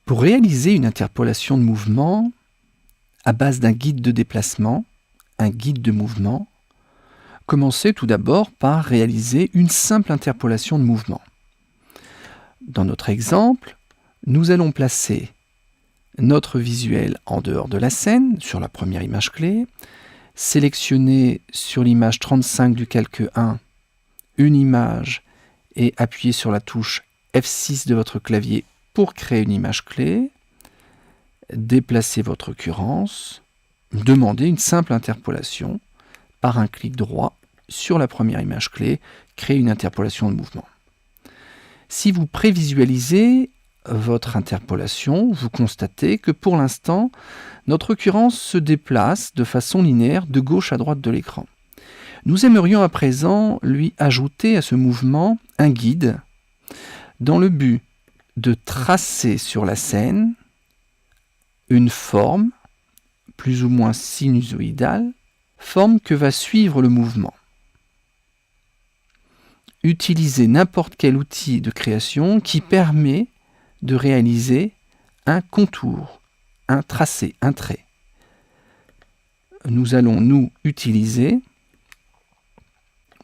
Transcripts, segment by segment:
Pour réaliser une interpolation de mouvement à base d'un guide de déplacement, un guide de mouvement, commencez tout d'abord par réaliser une simple interpolation de mouvement. Dans notre exemple, nous allons placer notre visuel en dehors de la scène, sur la première image clé, sélectionner sur l'image 35 du calque 1 une image et appuyer sur la touche F6 de votre clavier pour créer une image clé, déplacer votre occurrence, demander une simple interpolation par un clic droit sur la première image clé, créer une interpolation de mouvement. Si vous prévisualisez votre interpolation, vous constatez que pour l'instant, notre occurrence se déplace de façon linéaire de gauche à droite de l'écran. Nous aimerions à présent lui ajouter à ce mouvement un guide dans le but de tracer sur la scène une forme plus ou moins sinusoïdale, forme que va suivre le mouvement. Utilisez n'importe quel outil de création qui permet de réaliser un contour, un tracé, un trait. Nous allons nous utiliser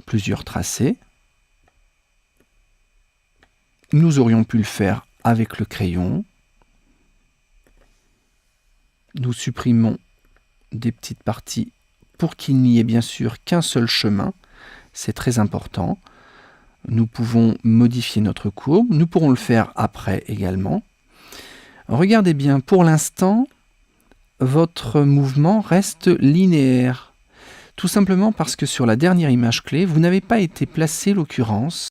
plusieurs tracés. Nous aurions pu le faire avec le crayon. Nous supprimons des petites parties pour qu'il n'y ait bien sûr qu'un seul chemin. C'est très important. Nous pouvons modifier notre courbe. Nous pourrons le faire après également. Regardez bien, pour l'instant, votre mouvement reste linéaire. Tout simplement parce que sur la dernière image clé, vous n'avez pas été placé l'occurrence